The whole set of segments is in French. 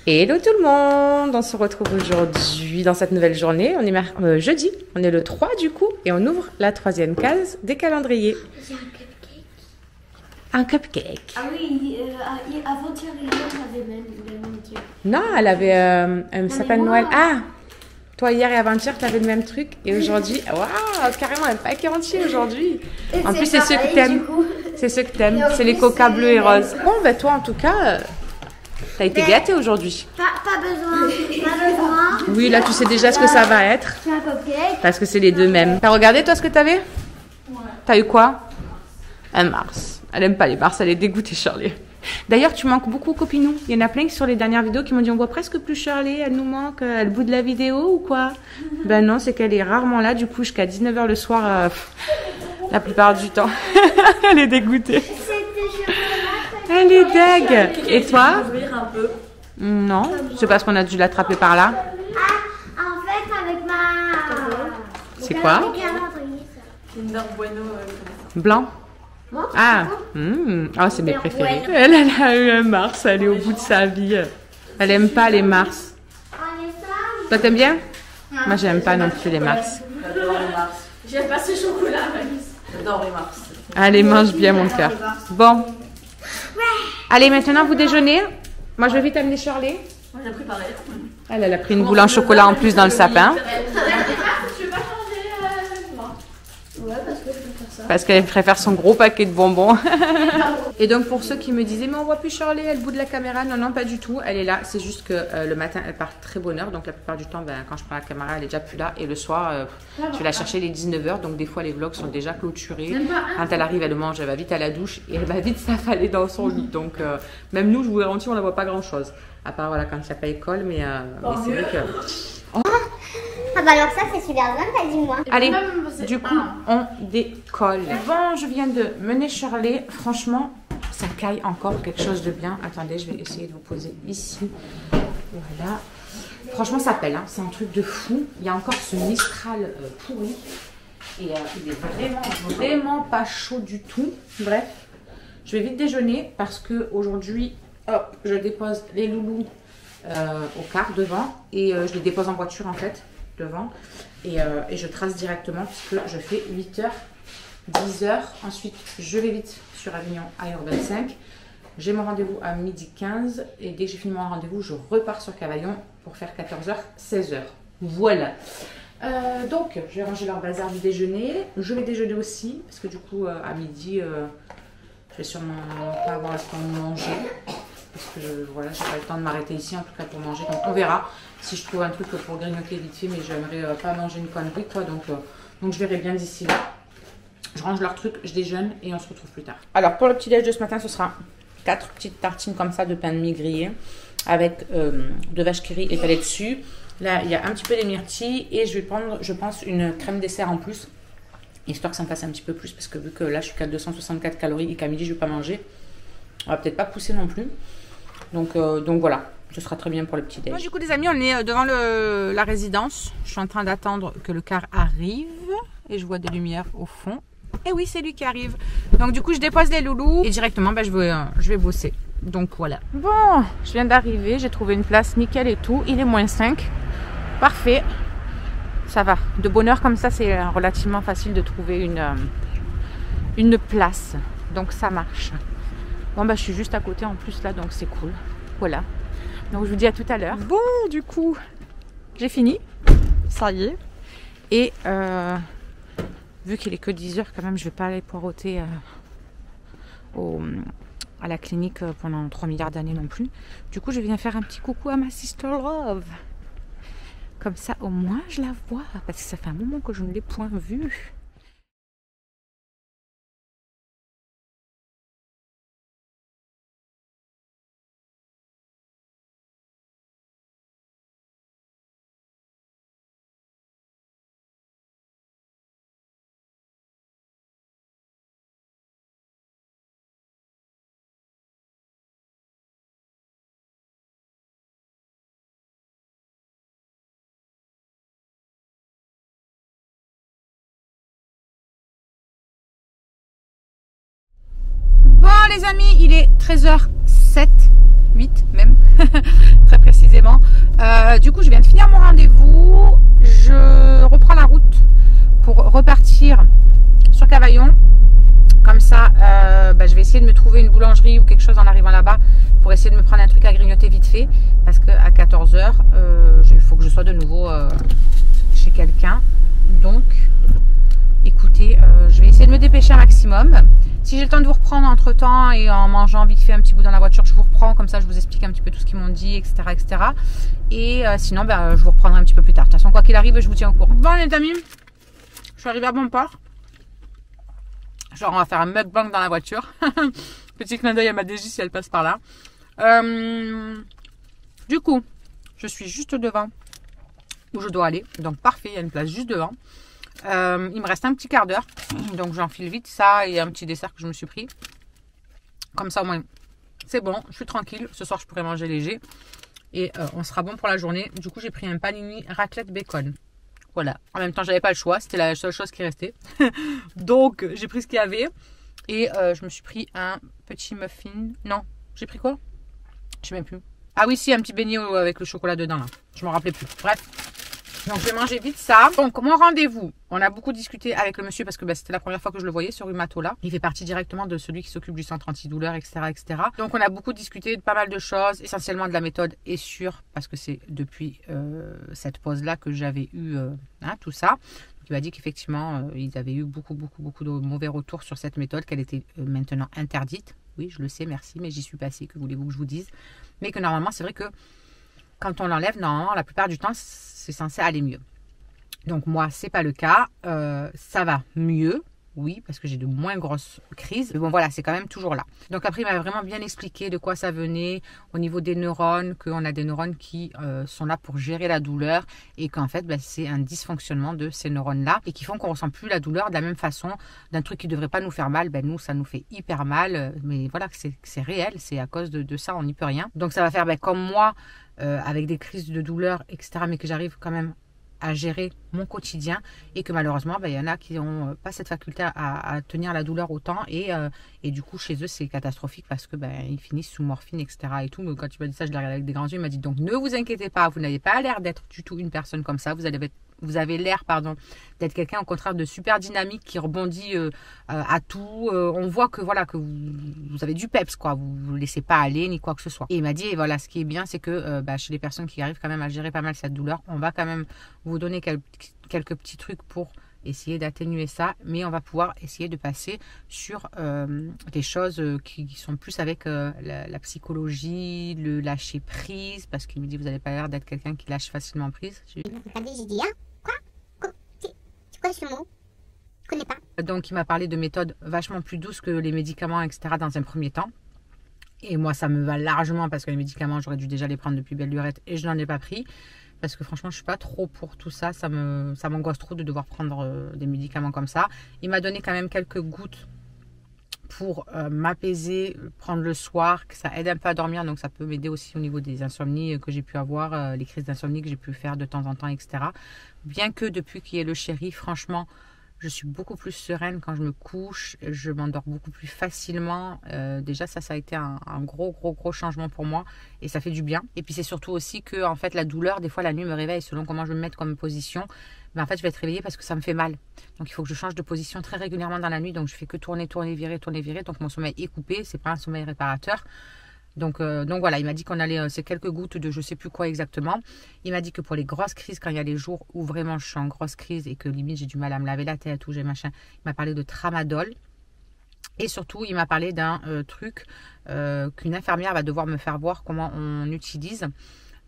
Hello tout le monde, on se retrouve aujourd'hui dans cette nouvelle journée. On est jeudi, on est le 3 du coup et on ouvre la 3e case des calendriers. Il y a un cupcake. Un cupcake. Ah oui, avant-hier, elle avait même le même truc. Non, elle avait un sapin de Noël. Ah, toi hier et avant-hier, tu avais le même truc et aujourd'hui, waouh, carrément un paquet entier aujourd'hui. En plus, c'est ceux que t'aimes. C'est ceux que t'aimes, c'est les coca bleus et roses. Bon, ben toi en tout cas... T'as été gâtée aujourd'hui. Pas besoin. Oui, là tu sais déjà ce que ça va être. C'est un cupcake. Parce que c'est les deux mêmes. T'as regardé toi ce que t'avais? Ouais. T'as eu quoi? Un Mars. Elle aime pas les Mars, elle est dégoûtée Shirley. D'ailleurs tu manques beaucoup Copinou. Il y en a plein qui sur les dernières vidéos qui m'ont dit on voit presque plus Shirley, elle nous manque, elle bout de la vidéo ou quoi? Ben non, c'est qu'elle est rarement là du coup jusqu'à 19 h le soir la plupart du temps. Elle est dégoûtée. Elle est deg. Et toi? Non, c'est parce qu'on a dû l'attraper par là. Ah, en fait, avec ma... C'est quoi? Kinder Bueno. Blanc. Ah, oh, c'est mes préférés. Elle a eu un Mars, elle est au bout de sa vie. Elle aime pas les Mars. Toi, t'aimes bien? Moi, j'aime pas non plus les Mars. J'adore les Mars. J'aime pas ce chocolat, j'adore les Mars. Allez, mange bien mon cœur. Bon. Allez, maintenant vous déjeunez. Moi, je vais vite amener Shirley. Moi, j'ai préparé. Elle a pris une boule en chocolat en plus dans le sapin. Tu veux pas changer moi? Ouais, parce que je préfère ça. Parce qu'elle préfère son gros paquet de bonbons. Et donc, pour ceux qui me disaient, mais on voit plus Shirley, elle bout de la caméra. Non, non, pas du tout. Elle est là. C'est juste que le matin, elle part très bonne heure. Donc, la plupart du temps, ben, quand je prends la caméra, elle est déjà plus là. Et le soir, je vais la chercher les 19 h. Donc, des fois, les vlogs sont déjà clôturés. Quand elle arrive, elle mange, elle va vite à la douche. Et elle va vite s'affaler dans son lit. Donc, même nous, je vous garantis, on ne la voit pas grand-chose. À part, voilà, quand il n'y a pas école. Mais c'est vrai que... Oh. Ah bah alors ça, c'est super bien, t'as dit moi. Allez, du coup, on décolle. Bon, je viens de mener Shirley. Franchement, ça caille encore quelque chose de bien. Attendez, je vais essayer de vous poser ici. Voilà. Franchement, ça pèle. Hein. C'est un truc de fou. Il y a encore ce Mistral pourri. Et il est vraiment pas chaud du tout. Bref, je vais vite déjeuner parce que aujourd'hui, hop, je dépose les loulous au car devant. Et je les dépose en voiture en fait. Devant et je trace directement puisque je fais 8 h 10 h. Ensuite je vais vite sur Avignon à 1h25. J'ai mon rendez-vous à 12h15 et dès que j'ai fini mon rendez-vous je repars sur Cavaillon pour faire 14 h 16 h. Voilà. Donc je vais ranger leur bazar du déjeuner. Je vais déjeuner aussi parce que du coup à midi je vais sûrement pas avoir le temps de manger. Parce que voilà, j'ai pas le temps de m'arrêter ici en tout cas pour manger. Donc on verra si je trouve un truc pour grignoter vite fait, mais j'aimerais pas manger une connerie quoi. Donc je verrai bien d'ici là. Je range leurs trucs, je déjeune et on se retrouve plus tard. Alors pour le petit déj de ce matin, ce sera 4 petites tartines comme ça de pain de mie grillé avec de vache qui rit étalée dessus. Là il y a un petit peu des myrtilles et je vais prendre, je pense, une crème dessert en plus. Histoire que ça me fasse un petit peu plus parce que vu que là je suis qu'à 264 calories et qu'à midi je vais pas manger, on va peut-être pas pousser non plus. Donc voilà, ce sera très bien pour le petit déj. Bon, du coup les amis, on est devant la résidence. Je suis en train d'attendre que le car arrive et je vois des lumières au fond. Et oui, c'est lui qui arrive. Donc du coup je dépose les loulous et directement je vais bosser. Donc voilà. Bon, je viens d'arriver, j'ai trouvé une place nickel et tout. Il est -5. Parfait. Ça va. De bonne heure comme ça, c'est relativement facile de trouver une place. Donc ça marche. Bon bah je suis juste à côté en plus là, donc c'est cool. Voilà. Donc je vous dis à tout à l'heure. Bon, du coup, j'ai fini. Ça y est. Et vu qu'il est que 10 h quand même, je vais pas aller poireauter à la clinique pendant 3 milliards d'années non plus. Du coup, je viens faire un petit coucou à ma sister love. Comme ça, au moins, je la vois. Parce que ça fait un moment que je ne l'ai point vue. Bon les amis, il est 13 h 07, 8 même. très précisément. Du coup, je viens de finir mon rendez-vous. Je reprends la route pour repartir sur Cavaillon. Comme ça, je vais essayer de me trouver une boulangerie ou quelque chose en arrivant là-bas pour essayer de me prendre un truc à grignoter vite fait. Parce qu'à 14 h, il faut que je sois de nouveau chez quelqu'un. Donc, écoutez, je vais essayer de me dépêcher un maximum. Si j'ai le temps de vous reprendre entre temps et en mangeant vite fait un petit bout dans la voiture, je vous reprends. Comme ça, je vous explique un petit peu tout ce qu'ils m'ont dit, etc. etc. Et sinon, je vous reprendrai un petit peu plus tard. De toute façon, quoi qu'il arrive, je vous tiens au courant. Bon, les amis, je suis arrivée à bon port. Genre, on va faire un mukbang dans la voiture. Petit clin d'œil à ma DG si elle passe par là. Du coup, je suis juste devant où je dois aller. Donc, parfait, il y a une place juste devant. Il me reste un petit quart d'heure. Donc, j'enfile vite ça et un petit dessert que je me suis pris. Comme ça, au moins, c'est bon. Je suis tranquille. Ce soir, je pourrai manger léger. Et on sera bon pour la journée. Du coup, j'ai pris un panini raclette bacon. Voilà. En même temps, j'avais pas le choix. C'était la seule chose qui restait. Donc, j'ai pris ce qu'il y avait. Et je me suis pris un petit muffin. Non, j'ai pris quoi? Je sais même plus. Ah oui, si, un petit beignet avec le chocolat dedans, là. Je m'en rappelais plus. Bref. Donc, je vais manger vite ça. Donc, mon rendez-vous. On a beaucoup discuté avec le monsieur parce que c'était la première fois que je le voyais sur Humatola. Il fait partie directement de celui qui s'occupe du centre antidouleur, etc., etc. Donc, on a beaucoup discuté de pas mal de choses. Essentiellement de la méthode est sûre parce que c'est depuis cette pause-là que j'avais eu tout ça. Donc, il m'a dit qu'effectivement, ils avaient eu beaucoup de mauvais retours sur cette méthode, qu'elle était maintenant interdite. Oui, je le sais, merci, mais j'y suis passée, que voulez-vous que je vous dise. Mais que normalement, c'est vrai que quand on l'enlève, normalement, la plupart du temps, c'est censé aller mieux. Donc moi, c'est pas le cas. Ça va mieux, oui, parce que j'ai de moins grosses crises. Mais bon, voilà, c'est quand même toujours là. Donc après, il m'a vraiment bien expliqué de quoi ça venait au niveau des neurones, qu'on a des neurones qui sont là pour gérer la douleur et qu'en fait, c'est un dysfonctionnement de ces neurones-là et qui font qu'on ne ressent plus la douleur de la même façon d'un truc qui ne devrait pas nous faire mal. Nous, ça nous fait hyper mal. Mais voilà, c'est réel, c'est à cause de ça, on n'y peut rien. Donc ça va faire comme moi, avec des crises de douleur, etc. Mais que j'arrive quand même à gérer mon quotidien et que malheureusement il y en a qui n'ont pas cette faculté à tenir la douleur autant et du coup chez eux c'est catastrophique parce que ils finissent sous morphine, etc. et tout. Mais quand il m'a dit ça, je l'ai regardé avec des grands yeux. Il m'a dit donc ne vous inquiétez pas, vous n'avez pas l'air d'être du tout une personne comme ça, vous avez l'air d'être quelqu'un au contraire de super dynamique qui rebondit à tout. On voit que voilà que vous avez du peps, quoi, vous ne laissez pas aller ni quoi que ce soit. Et il m'a dit et voilà, ce qui est bien c'est que chez les personnes qui arrivent quand même à gérer pas mal cette douleur, on va quand même vous donner quelques petits trucs pour essayer d'atténuer ça, mais on va pouvoir essayer de passer sur des choses qui sont plus avec la psychologie, le lâcher prise, parce qu'il me dit vous n'avez pas l'air d'être quelqu'un qui lâche facilement prise. J'ai dit quoi? Tu connais ce mot? Je connais pas. Donc il m'a parlé de méthodes vachement plus douces que les médicaments, etc. dans un premier temps. Et moi ça me va largement parce que les médicaments j'aurais dû déjà les prendre depuis belle lurette et je n'en ai pas pris. Parce que franchement, je ne suis pas trop pour tout ça. Ça m'angoisse trop de devoir prendre des médicaments comme ça. Il m'a donné quand même quelques gouttes pour m'apaiser, prendre le soir, que ça aide un peu à dormir. Donc ça peut m'aider aussi au niveau des insomnies que j'ai pu avoir, les crises d'insomnie que j'ai pu faire de temps en temps, etc. Bien que depuis qu'il y ait le chéri, franchement, je suis beaucoup plus sereine quand je me couche. Je m'endors beaucoup plus facilement. Déjà, ça a été un gros changement pour moi. Et ça fait du bien. Et puis, c'est surtout aussi que, en fait, la douleur, des fois, la nuit me réveille selon comment je me mets comme position. Mais en fait, je vais être réveillée parce que ça me fait mal. Donc, il faut que je change de position très régulièrement dans la nuit. Donc, je fais que tourner, virer. Donc, mon sommeil est coupé. C'est pas un sommeil réparateur. Donc voilà, il m'a dit qu'on allait, c'est quelques gouttes de je sais plus quoi exactement. Il m'a dit que pour les grosses crises, quand il y a les jours où vraiment je suis en grosse crise et que limite j'ai du mal à me laver la tête ou j'ai machin, il m'a parlé de tramadol. Et surtout, il m'a parlé d'un truc qu'une infirmière va devoir me faire voir comment on utilise.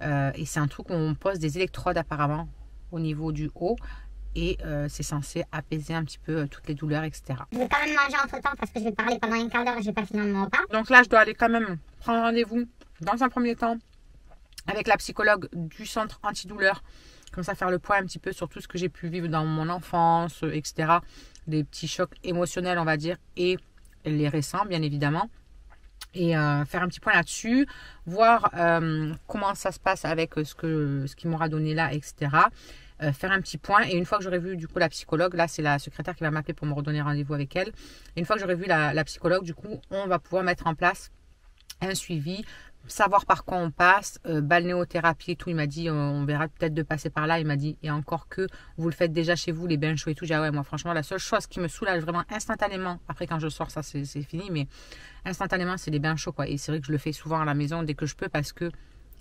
Et c'est un truc où on pose des électrodes apparemment au niveau du haut. Et c'est censé apaiser un petit peu toutes les douleurs, etc. Je vais quand même manger entre temps parce que je vais parler pendant un quart d'heure et je vais pas finir mon repas. Donc là, je dois aller quand même prendre rendez-vous dans un premier temps avec la psychologue du centre antidouleur. Comme ça, faire le point un petit peu sur tout ce que j'ai pu vivre dans mon enfance, etc. Des petits chocs émotionnels, on va dire, et les récents, bien évidemment. Et faire un petit point là-dessus, voir comment ça se passe avec ce qu'ils m'aura donné là, etc. Faire un petit point et une fois que j'aurai vu du coup la psychologue, là c'est la secrétaire qui va m'appeler pour me redonner rendez-vous avec elle, et une fois que j'aurai vu la psychologue, du coup on va pouvoir mettre en place un suivi savoir par quoi on passe, balnéothérapie et tout. Il m'a dit, on verra peut-être de passer par là. Il m'a dit, et encore que vous le faites déjà chez vous, les bains chauds et tout. J'ai dit, ah ouais, moi franchement, la seule chose qui me soulage vraiment instantanément, après quand je sors, ça c'est fini, mais instantanément, c'est les bains chauds, quoi. Et c'est vrai que je le fais souvent à la maison dès que je peux parce que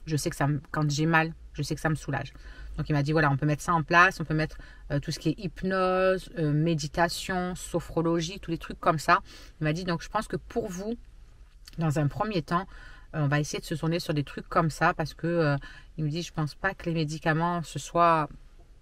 je sais que quand j'ai mal, je sais que ça me soulage. Donc il m'a dit, voilà, on peut mettre ça en place, on peut mettre tout ce qui est hypnose, méditation, sophrologie, tous les trucs comme ça. Il m'a dit, donc je pense que pour vous, dans un premier temps, on va essayer de se tourner sur des trucs comme ça parce que il me dit, je pense pas que les médicaments ce soit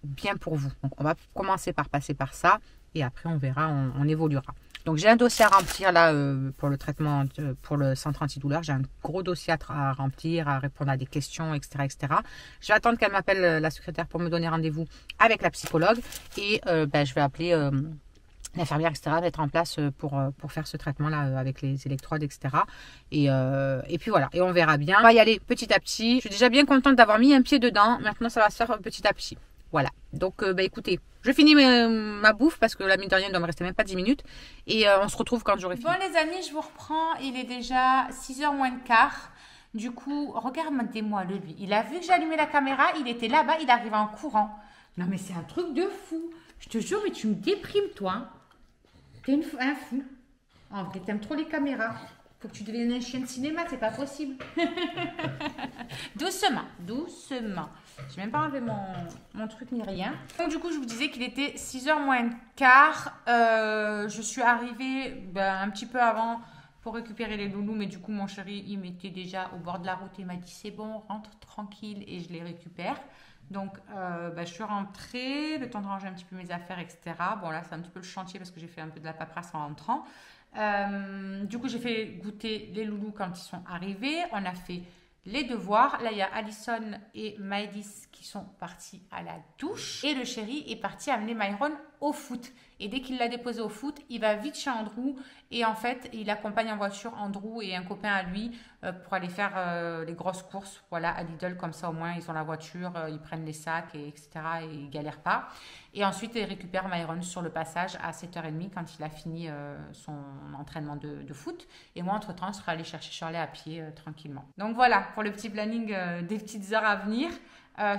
bien pour vous. Donc on va commencer par passer par ça et après on verra, on évoluera. Donc j'ai un dossier à remplir là pour le traitement, pour le centre antidouleur. J'ai un gros dossier à remplir, à répondre à des questions, etc., etc. Je vais attendre qu'elle m'appelle la secrétaire pour me donner rendez-vous avec la psychologue et je vais appeler l'infirmière, etc., d'être en place pour faire ce traitement-là avec les électrodes, etc. Et puis voilà, et on verra bien. On va y aller petit à petit. Je suis déjà bien contente d'avoir mis un pied dedans. Maintenant, ça va se faire petit à petit. Voilà, donc écoutez, je finis ma bouffe parce que la mine de rien, il doit me rester même pas 10 minutes. Et on se retrouve quand j'aurai fini. Bon les amis, je vous reprends. Il est déjà 6h moins le quart. Du coup, regardez-moi le lui. Il a vu que j'allumais la caméra, il était là-bas, il arrivait en courant. Non mais c'est un truc de fou. Je te jure, mais tu me déprimes toi. Hein. T'es un fou. En vrai, t'aimes trop les caméras. Faut que tu deviennes un chien de cinéma, c'est pas possible. Doucement, doucement. J'ai même pas enlevé mon truc ni rien. Donc du coup, je vous disais qu'il était 6h moins le quart. Je suis arrivée un petit peu avant pour récupérer les loulous. Mais du coup, mon chéri, il m'était déjà au bord de la route. Il m'a dit, c'est bon, rentre tranquille et je les récupère. Donc, je suis rentrée, le temps de ranger un petit peu mes affaires, etc. Bon, là, c'est un petit peu le chantier parce que j'ai fait un peu de la paperasse en rentrant. Du coup, j'ai fait goûter les loulous quand ils sont arrivés. On a fait les devoirs. Là, il y a Alison et Maëlys qui sont partis à la douche. Et le chéri est parti amener Myron au foot. Et dès qu'il l'a déposé au foot, il va vite chez Andrew. Et en fait, il accompagne en voiture Andrew et un copain à lui pour aller faire les grosses courses. Voilà, à Lidl, comme ça au moins, ils ont la voiture, ils prennent les sacs, etc. Et ils ne galèrent pas. Et ensuite, il récupère Myron sur le passage à 7h30 quand il a fini son entraînement de foot. Et moi, entre-temps, je serai allée chercher Charlie à pied tranquillement. Donc voilà, pour le petit planning des petites heures à venir.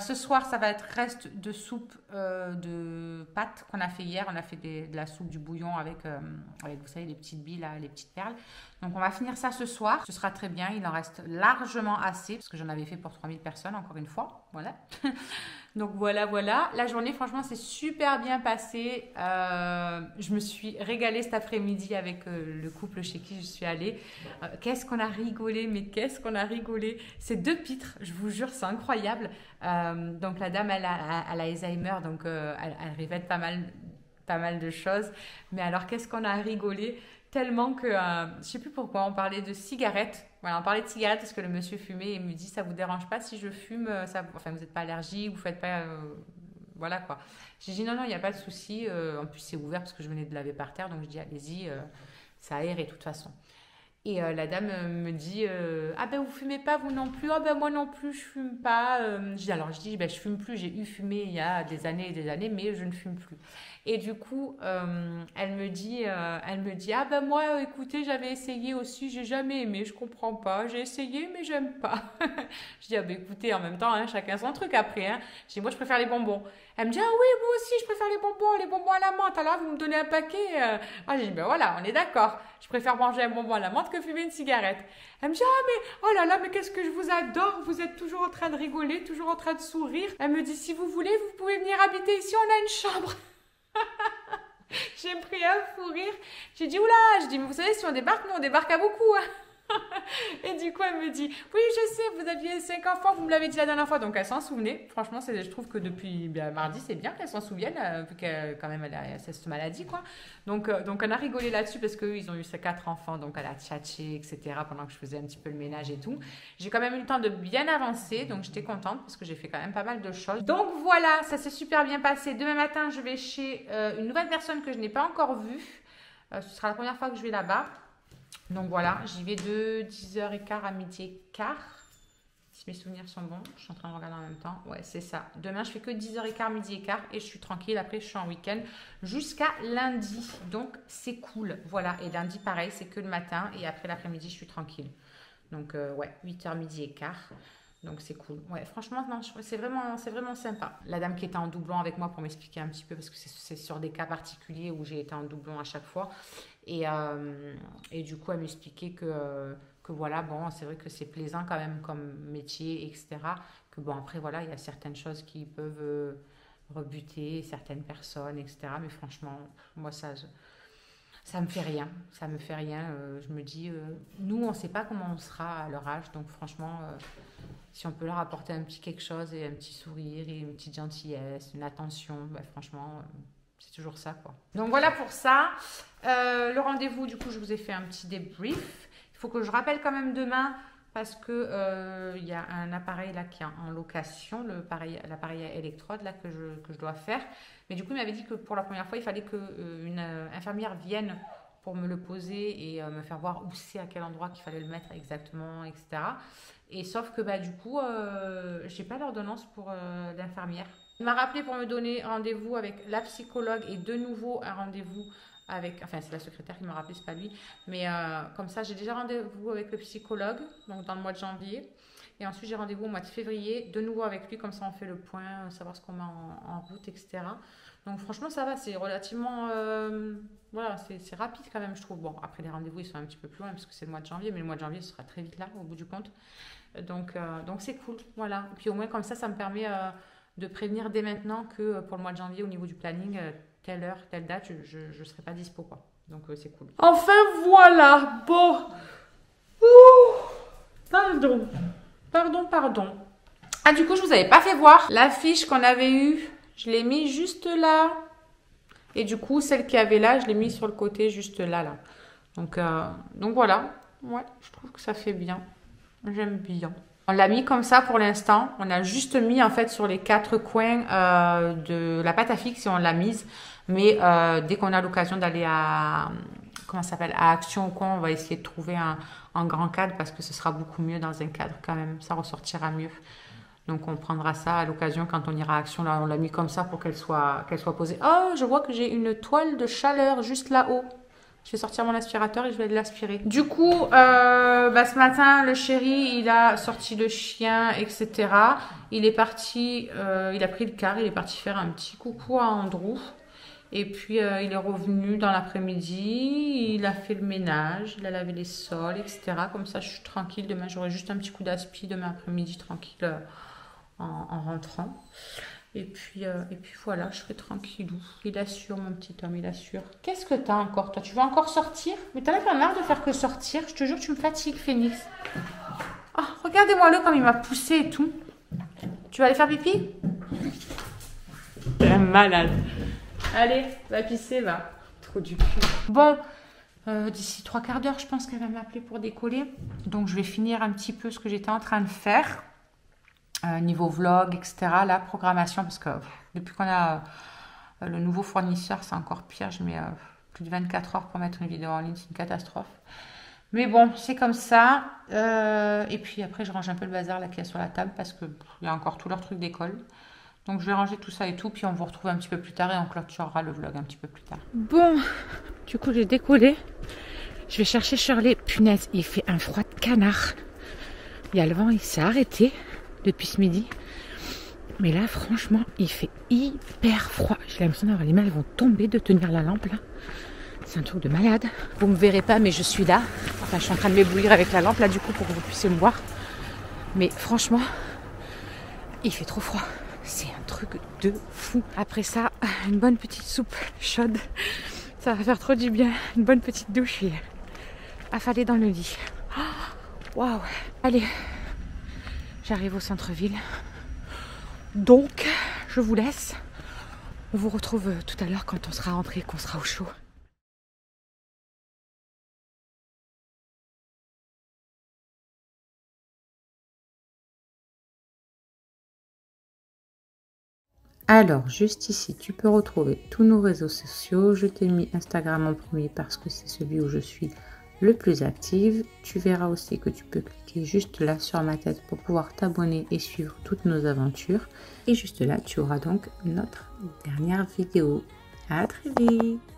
Ce soir, ça va être reste de soupe de pâtes qu'on a fait hier. On a fait de la soupe, du bouillon avec vous savez, les petites billes, là, les petites perles. Donc, on va finir ça ce soir. Ce sera très bien. Il en reste largement assez parce que j'en avais fait pour 3000 personnes, encore une fois. Voilà. Donc, voilà. La journée, franchement, c'est super bien passé. Je me suis régalée cet après-midi avec le couple chez qui je suis allée. Qu'est-ce qu'on a rigolé, mais qu'est-ce qu'on a rigolé. C'est 2 pitres, je vous jure, c'est incroyable. Donc, la dame, elle a Alzheimer, donc elle répète pas mal de choses. Mais alors, qu'est-ce qu'on a rigolé tellement que, je sais plus pourquoi, on parlait de cigarettes. Voilà, on parlait de cigarettes parce que le monsieur fumait et il me dit, ça vous dérange pas si je fume enfin, vous n'êtes pas allergique, vous faites pas... voilà quoi. J'ai dit, non, il n'y a pas de souci. En plus, c'est ouvert parce que je venais de laver par terre. Donc, je dis, allez-y, ça aère et de toute façon. Et la dame me dit, ah ben vous fumez pas vous non plus? Ah ben moi non plus je fume pas. Je dis ben je fume plus, j'ai fumé il y a des années et des années, mais je ne fume plus. Et du coup elle me dit ah ben moi écoutez j'avais essayé aussi, j'ai jamais aimé, je comprends pas, j'ai essayé mais j'aime pas. Je dis ah ben écoutez en même temps hein, chacun son truc après hein. Je dis moi je préfère les bonbons. Elle me dit ah oui moi aussi je préfère les bonbons à la menthe, alors vous me donnez un paquet. Ah j'ai dit ben voilà on est d'accord, je préfère manger un bonbon à la menthe que fumer une cigarette. Elle me dit ah mais oh là là mais qu'est-ce que je vous adore, vous êtes toujours en train de rigoler, toujours en train de sourire. Elle me dit si vous voulez vous pouvez venir habiter ici, on a une chambre. J'ai pris un fou rire. J'ai dit oula, je dis mais vous savez si on débarque, nous on débarque à beaucoup hein. Et du coup elle me dit oui je sais vous aviez 5 enfants, vous me l'avez dit la dernière fois, donc elle s'en souvenait. Franchement je trouve que depuis mardi c'est bien qu'elle s'en souvienne vu qu'elle quand même elle a cette maladie quoi. Donc on a rigolé là-dessus parce qu'ils ont eu ces 4 enfants, donc elle a tchatché etc pendant que je faisais un petit peu le ménage et tout. J'ai quand même eu le temps de bien avancer, donc j'étais contente parce que j'ai fait quand même pas mal de choses. Donc voilà, ça s'est super bien passé. Demain matin je vais chez une nouvelle personne que je n'ai pas encore vue. Ce sera la première fois que je vais là-bas. Donc voilà, j'y vais de 10h15 à 12h15. Si mes souvenirs sont bons, je suis en train de regarder en même temps. Ouais, c'est ça. Demain, je fais que 10h15, 12h15 et je suis tranquille. Après, je suis en week-end jusqu'à lundi. Donc, c'est cool. Voilà. Et lundi, pareil, c'est que le matin et après l'après-midi, je suis tranquille. Donc ouais, 8h, midi et quart. Donc c'est cool. Ouais, franchement, non, c'est vraiment sympa. La dame qui était en doublon avec moi pour m'expliquer un petit peu, parce que c'est sur des cas particuliers où j'ai été en doublon à chaque fois. Et du coup, elle m'expliquait que voilà, bon, c'est vrai que c'est plaisant quand même comme métier, etc. Que bon, après, voilà, il y a certaines choses qui peuvent rebuter certaines personnes, etc. Mais franchement, moi, ça me fait rien. Ça me fait rien. Je me dis, nous, on ne sait pas comment on sera à leur âge. Donc franchement, si on peut leur apporter un petit quelque chose et un petit sourire et une petite gentillesse, une attention, bah, franchement, c'est toujours ça, quoi. Donc voilà pour ça. Le rendez-vous, du coup, je vous ai fait un petit débrief. Il faut que je rappelle quand même demain parce que y a un appareil là qui est en location, l'appareil électrode là que je dois faire. Mais du coup, il m'avait dit que pour la première fois, il fallait qu'une infirmière vienne pour me le poser et me faire voir où c'est, à quel endroit qu'il fallait le mettre exactement, etc. Et sauf que bah, du coup, j'ai pas l'ordonnance pour l'infirmière. Il m'a rappelé pour me donner rendez-vous avec la psychologue et de nouveau un rendez-vous avec, enfin c'est la secrétaire qui m'a rappelé, c'est pas lui, mais comme ça j'ai déjà rendez-vous avec le psychologue, donc dans le mois de janvier, et ensuite j'ai rendez-vous au mois de février, de nouveau avec lui, comme ça on fait le point, savoir ce qu'on met en route, etc. Donc franchement ça va, c'est relativement, voilà, c'est rapide quand même je trouve. Bon après les rendez-vous ils sont un petit peu plus loin parce que c'est le mois de janvier, mais le mois de janvier ce sera très vite là au bout du compte, donc c'est cool, voilà. Et puis au moins comme ça me permet de prévenir dès maintenant que pour le mois de janvier au niveau du planning, telle heure, telle date, je ne serai pas dispo, quoi. Donc, c'est cool. Enfin, voilà. Bon. Ouh. Pardon. Ah, du coup, je vous avais pas fait voir l'affiche qu'on avait eue. Je l'ai mis juste là. Et du coup, celle qu'il y avait là, je l'ai mis sur le côté, juste là. Donc voilà. Ouais, je trouve que ça fait bien. J'aime bien. On l'a mis comme ça pour l'instant. On a juste mis en fait sur les 4 coins de la pâte à fixe et on l'a mise. Mais dès qu'on a l'occasion d'aller à Action ou quoi, on va essayer de trouver un grand cadre parce que ce sera beaucoup mieux dans un cadre quand même. Ça ressortira mieux. Donc on prendra ça à l'occasion quand on ira à Action. Là, on l'a mis comme ça pour qu'elle soit posée. Oh, je vois que j'ai une toile de chaleur juste là-haut. Je vais sortir mon aspirateur et je vais l'aspirer. Du coup, ce matin, le chéri, il a sorti le chien, etc. Il est parti, il a pris le car, il est parti faire un petit coucou à Andrew. Et puis, il est revenu dans l'après-midi, il a fait le ménage, il a lavé les sols, etc. Comme ça, je suis tranquille. Demain, j'aurai juste un petit coup d'aspi demain après-midi, tranquille, en rentrant. Et puis voilà, je serai tranquillou. Il assure, mon petit homme, il assure. Qu'est-ce que t'as encore, toi? Tu veux encore sortir? Mais t'en as pas marre de faire que sortir? Je te jure que tu me fatigues, Phoenix. Oh, regardez-moi-le comme il m'a poussé et tout. Tu vas aller faire pipi? T'es malade. Allez, va pisser, va. Trop du cul. Bon, d'ici 3 quarts d'heure, je pense qu'elle va m'appeler pour décoller. Donc, je vais finir un petit peu ce que j'étais en train de faire. Niveau vlog, etc. La programmation, parce que depuis qu'on a le nouveau fournisseur, c'est encore pire. Je mets plus de 24 heures pour mettre une vidéo en ligne, c'est une catastrophe. Mais bon, c'est comme ça. Et puis après, je range un peu le bazar là qu'il y a sur la table parce qu'il y a encore tous leurs trucs d'école. Donc je vais ranger tout ça et tout, puis on vous retrouve un petit peu plus tard et on clôturera le vlog un petit peu plus tard. Bon, du coup j'ai décollé. Je vais chercher Shirley. Punaise, il fait un froid de canard. Il y a le vent, il s'est arrêté depuis ce midi. Mais là, franchement, il fait hyper froid. J'ai l'impression d'avoir les mains, elles vont tomber de tenir la lampe là. C'est un truc de malade. Vous me verrez pas, mais je suis là. Enfin, je suis en train de m'éblouir avec la lampe là du coup pour que vous puissiez me voir. Mais franchement, il fait trop froid. C'est un truc de fou. Après ça, une bonne petite soupe chaude. Ça va faire trop du bien. Une bonne petite douche et affalée dans le lit. Waouh. Allez, j'arrive au centre-ville. Donc, je vous laisse. On vous retrouve tout à l'heure quand on sera rentré, qu'on sera au chaud. Alors, juste ici, tu peux retrouver tous nos réseaux sociaux. Je t'ai mis Instagram en premier parce que c'est celui où je suis le plus active. Tu verras aussi que tu peux cliquer juste là sur ma tête pour pouvoir t'abonner et suivre toutes nos aventures. Et juste là, tu auras donc notre dernière vidéo. À très vite!